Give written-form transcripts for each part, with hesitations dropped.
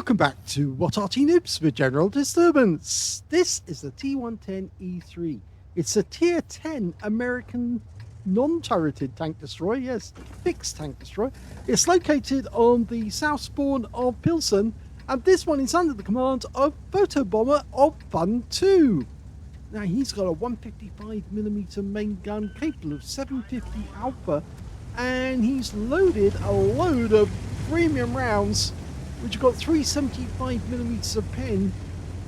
Welcome back to What Arty Noobs with General Disturbance. This is the T110E3. It's a Tier 10 American non-turreted tank destroyer, yes, fixed tank destroyer. It's located on the south spawn of Pilsen, and this one is under the command of Photobomber of FUN2. Now, he's got a 155mm main gun capable of 750 alpha, and he's loaded a load of premium rounds, which have got 375mm of pen,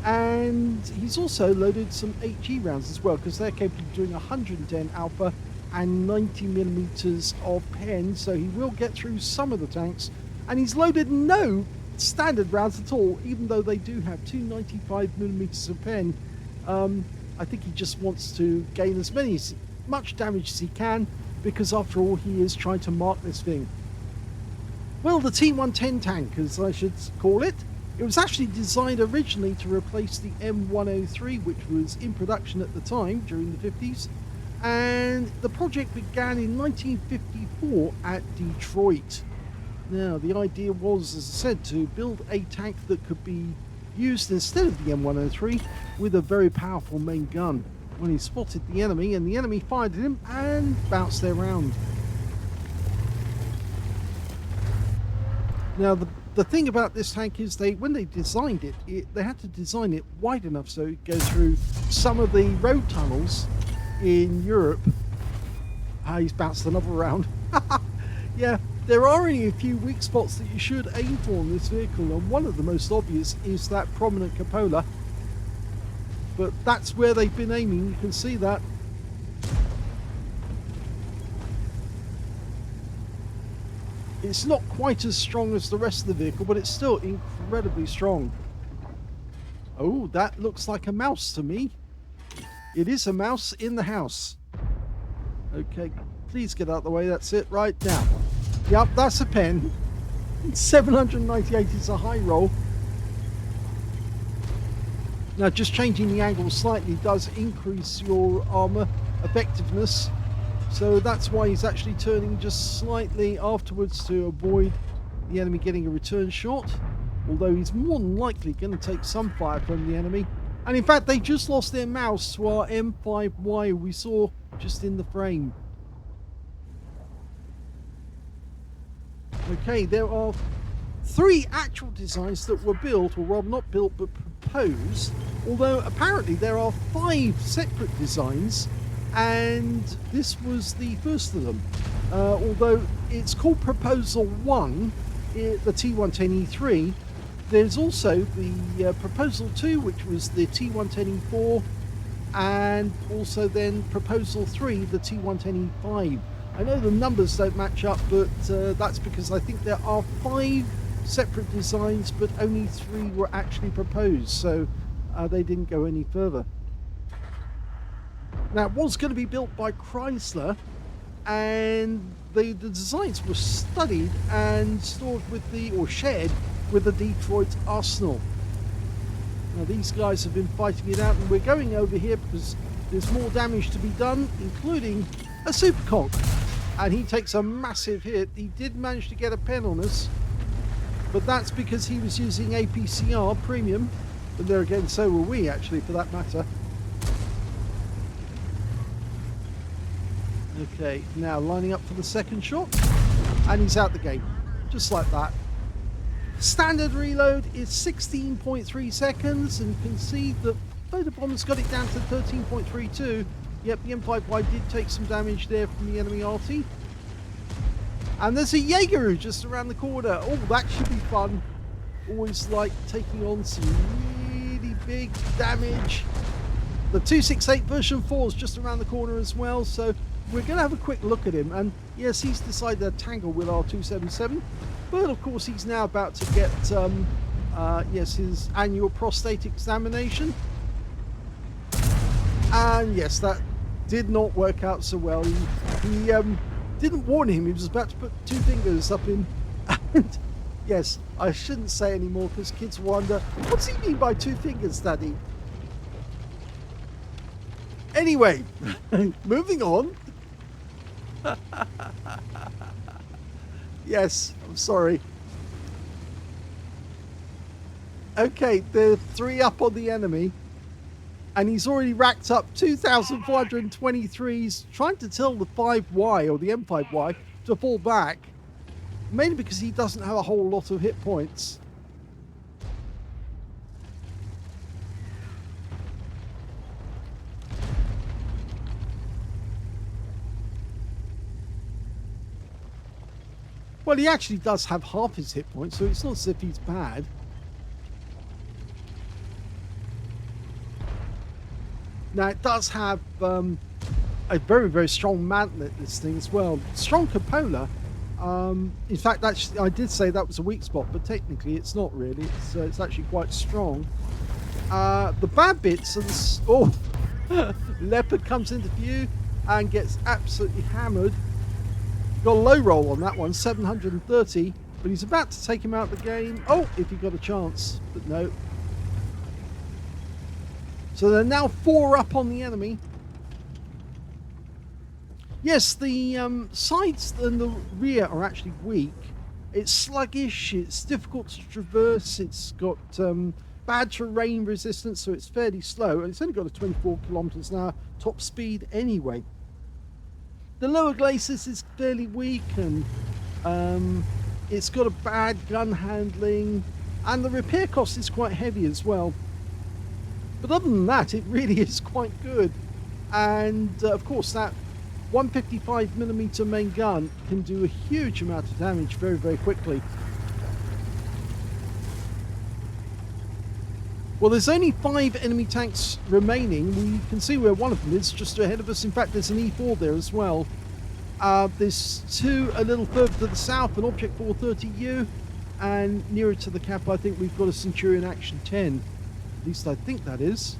and he's also loaded some HE rounds as well, because they're capable of doing 110 alpha and 90mm of pen, so he will get through some of the tanks. And he's loaded no standard rounds at all, even though they do have 295mm of pen. I think he just wants to gain as much damage as he can, because after all, he is trying to mark this thing. Well, the T110 tank, as I should call it, it was actually designed originally to replace the M103, which was in production at the time during the 50s, and the project began in 1954 at Detroit. Now, the idea was, as I said, to build a tank that could be used instead of the M103 with a very powerful main gun. When he spotted the enemy, and the enemy fired at him and bounced their round. Now, the thing about this tank is when they designed it, they had to design it wide enough so it goes through some of the road tunnels in Europe. He's bounced another round. Yeah, there are only a few weak spots that you should aim for in this vehicle, and one of the most obvious is that prominent cupola. But that's where they've been aiming, you can see that. It's not quite as strong as the rest of the vehicle, but it's still incredibly strong. Oh, that looks like a mouse to me. It is a mouse in the house. Okay, please get out of the way. That's it, right now. Yep, that's a pen. 798 is a high roll. Now, just changing the angle slightly does increase your armor effectiveness. So that's why he's actually turning just slightly afterwards to avoid the enemy getting a return shot. Although he's more than likely going to take some fire from the enemy. And in fact, they just lost their mouse to our M5Y we saw just in the frame. Okay, there are 3 actual designs that were built, or rather not built but proposed. Although apparently there are 5 separate designs, and this was the first of them. Although it's called Proposal 1, the T110E3, there's also the Proposal 2, which was the T110E4, and also then Proposal 3, the T110E5. I know the numbers don't match up, but that's because I think there are 5 separate designs, but only 3 were actually proposed, so they didn't go any further. Now, it was going to be built by Chrysler, and the designs were studied and stored with or shared with the Detroit Arsenal. Now, these guys have been fighting it out, and we're going over here because there's more damage to be done, including a superconk. And he takes a massive hit. He did manage to get a pen on us, but that's because he was using APCR premium. But there again, so were we, actually, for that matter. Okay, now lining up for the second shot, and he's out the game, just like that. Standard reload is 16.3 seconds, and you can see that Photobomber's got it down to 13.32. Yep, the M5Y did take some damage there from the enemy Arty. And there's a Jaeger just around the corner. Oh, that should be fun. Always like taking on some really big damage. The 268 version 4 is just around the corner as well, so we're going to have a quick look at him. And yes, he's decided to tangle with our 277, but of course he's now about to get his annual prostate examination. And yes, that did not work out so well. He didn't warn him. He was about to put 2 fingers up in. And yes, I shouldn't say anymore because kids wonder, what's he mean by 2 fingers, Daddy? Anyway, moving on. Yes, I'm sorry. Okay, the 3 up on the enemy. And he's already racked up 2,423. He's trying to tell the 5Y or the M5Y to fall back. Mainly because he doesn't have a whole lot of hit points. Well, he actually does have half his hit points, so it's not as if he's bad. Now, it does have a very, very strong mantlet, this thing as well. Strong cupola. In fact, actually, I did say that was a weak spot, but technically it's not really. It's actually quite strong. The bad bits are the... Oh! Leopard comes into view and gets absolutely hammered. Got a low roll on that one, 730, but he's about to take him out of the game. Oh, if he got a chance, but no. So they're now 4 up on the enemy. Yes, the sides and the rear are actually weak. It's sluggish, it's difficult to traverse, it's got bad terrain resistance, so it's fairly slow, and it's only got a 24 kilometers an hour top speed anyway. The lower glacis is fairly weak, and it's got a bad gun handling, and the repair cost is quite heavy as well. But other than that, it really is quite good. And of course, that 155mm main gun can do a huge amount of damage very, very quickly. Well, there's only 5 enemy tanks remaining. We can see where one of them is, just ahead of us. In fact, there's an E4 there as well. There's 2 a little further to the south, an Object 430U, and nearer to the cap, I think we've got a Centurion Action 10. At least I think that is.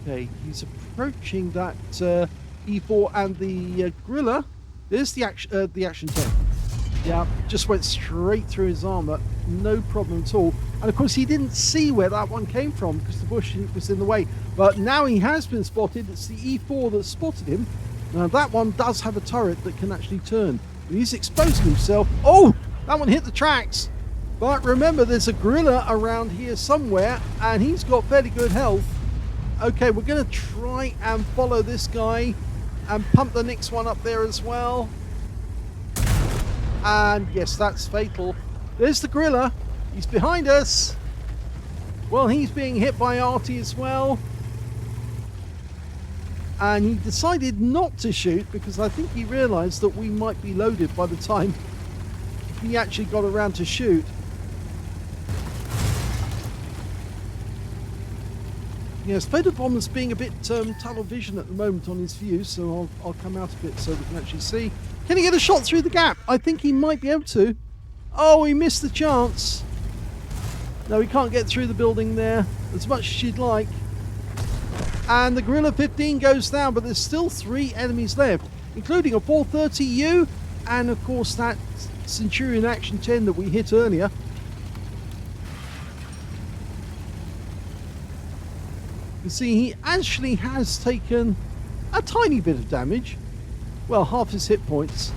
Okay, he's approaching that E4 and the Griller. There's the Action 10. Yeah, just went straight through his armor, no problem at all. And of course he didn't see where that one came from because the bush was in the way. But now he has been spotted. It's the E4 that spotted him. Now that one does have a turret that can actually turn. But he's exposing himself. Oh, that one hit the tracks. But remember, there's a Gorilla around here somewhere, and he's got fairly good health. Okay, we're going to try and follow this guy and pump the next one up there as well. And yes, that's fatal. There's the Gorilla. He's behind us. Well, he's being hit by Arty as well. And he decided not to shoot because I think he realized that we might be loaded by the time he actually got around to shoot. Yes, Photobomber's being a bit tunnel vision at the moment on his view, so I'll come out a bit so we can actually see. Can he get a shot through the gap? I think he might be able to. Oh, he missed the chance. No, he can't get through the building there as much as you'd like. And the Gorilla 15 goes down, but there's still 3 enemies left, including a 430U and, of course, that Centurion Action 10 that we hit earlier. You see, he actually has taken a tiny bit of damage. Well, half his hit points.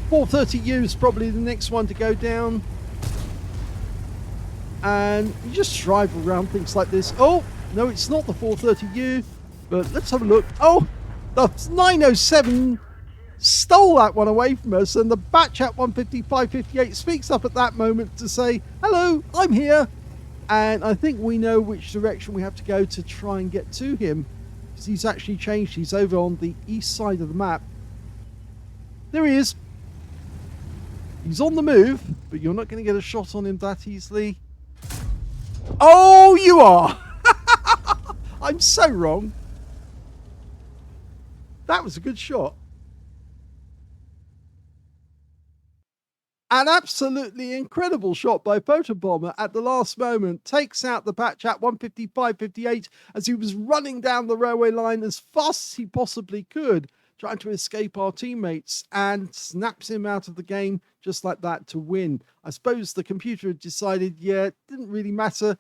430U is probably the next one to go down. And you just drive around things like this. Oh, no, it's not the 430U. But let's have a look. Oh, the 907 stole that one away from us. And the Batchat 155-58 speaks up at that moment to say, hello, I'm here. And I think we know which direction we have to go to try and get to him. Because he's actually changed. He's over on the east side of the map. There he is. He's on the move, but you're not going to get a shot on him that easily. Oh, you are! I'm so wrong. That was a good shot. An absolutely incredible shot by Photobomber at the last moment. Takes out the Batchat 155-58 as he was running down the railway line as fast as he possibly could, trying to escape our teammates, and snaps him out of the game just like that to win. I suppose the computer had decided, yeah, it didn't really matter.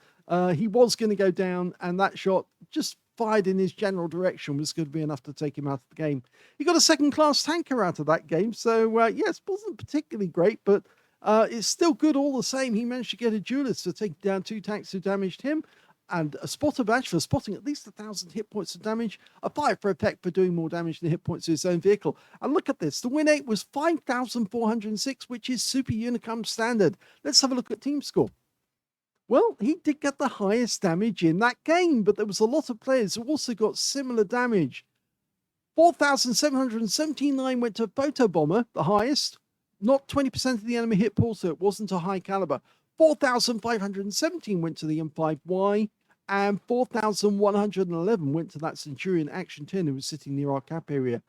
He was going to go down, and that shot just fired in his general direction was going to be enough to take him out of the game. He got a second-class tanker out of that game, so yes, wasn't particularly great, but It's still good all the same. He managed to get a duelist to take down 2 tanks who damaged him, and a spotter badge for spotting at least 1,000 hit points of damage, a 5 for effect for doing more damage than hit points to his own vehicle. And look at this, the win rate was 5,406, which is Super Unicum standard. Let's have a look at team score. Well, he did get the highest damage in that game, but there was a lot of players who also got similar damage. 4,779 went to Photobomber, the highest. Not 20% of the enemy hit pool, so it wasn't a high caliber. 4,517 went to the M5Y, and 4,111 went to that Centurion Action 10 who was sitting near our cap area.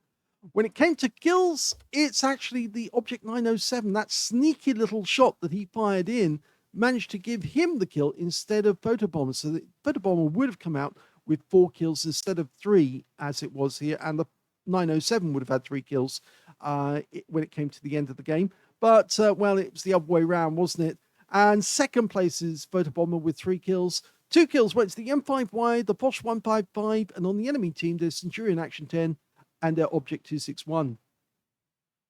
When it came to kills, it's actually the Object 907, that sneaky little shot that he fired in, managed to give him the kill instead of Photobomber. So the Photobomber would have come out with 4 kills instead of 3, as it was here, and the 907 would have had 3 kills when it came to the end of the game. But, well, it was the other way around, wasn't it? And second place is Photobomber with 3 kills. 2 kills went to the M5Y, the Posh 155, and on the enemy team, there's Centurion Action 10 and their Object 261.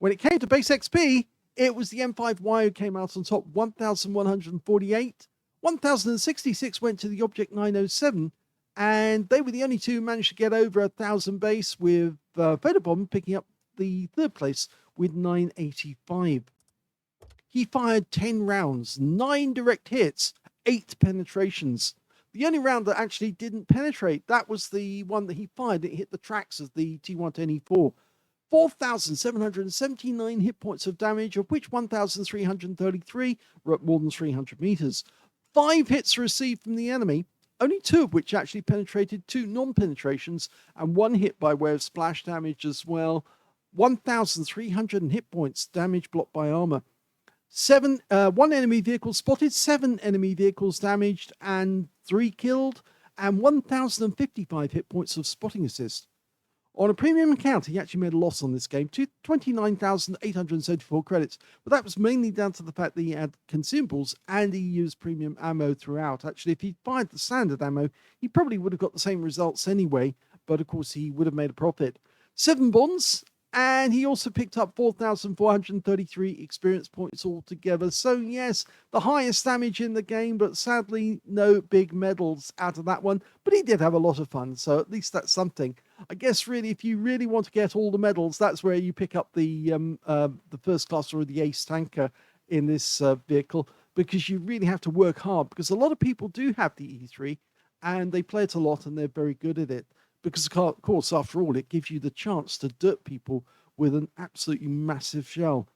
When it came to base XP, it was the M5Y who came out on top, 1,148. 1,066 went to the Object 907, and they were the only two who managed to get over 1,000 base, with Photobomb picking up the third place with 985. He fired 10 rounds, 9 direct hits, 8 penetrations. The only round that actually didn't penetrate, that was the one that he fired. It hit the tracks of the T110E4. 4,779 hit points of damage, of which 1,333 were at more than 300 meters. 5 hits received from the enemy, only 2 of which actually penetrated, 2 non-penetrations, and 1 hit by way of splash damage as well. 1,300 hit points, damage blocked by armor. 1 enemy vehicle spotted, 7 enemy vehicles damaged, and 3 killed, and 1,055 hit points of spotting assist. On a premium account, he actually made a loss on this game, 29,874 credits, but that was mainly down to the fact that he had consumables and he used premium ammo throughout. Actually, if he'd fired the standard ammo, he probably would have got the same results anyway, but of course he would have made a profit. 7 bonds, and he also picked up 4,433 experience points altogether. So yes, the highest damage in the game, but sadly no big medals out of that one. But he did have a lot of fun, so at least that's something. I guess really, if you really want to get all the medals, that's where you pick up the first class or the ace tanker in this vehicle, because you really have to work hard, because a lot of people do have the E3 and they play it a lot and they're very good at it. Because, of course, after all, it gives you the chance to dirt people with an absolutely massive shell.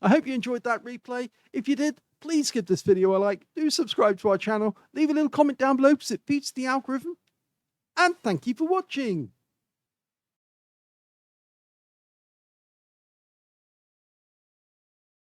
I hope you enjoyed that replay. If you did, please give this video a like. Do subscribe to our channel. Leave a little comment down below because it feeds the algorithm. And thank you for watching.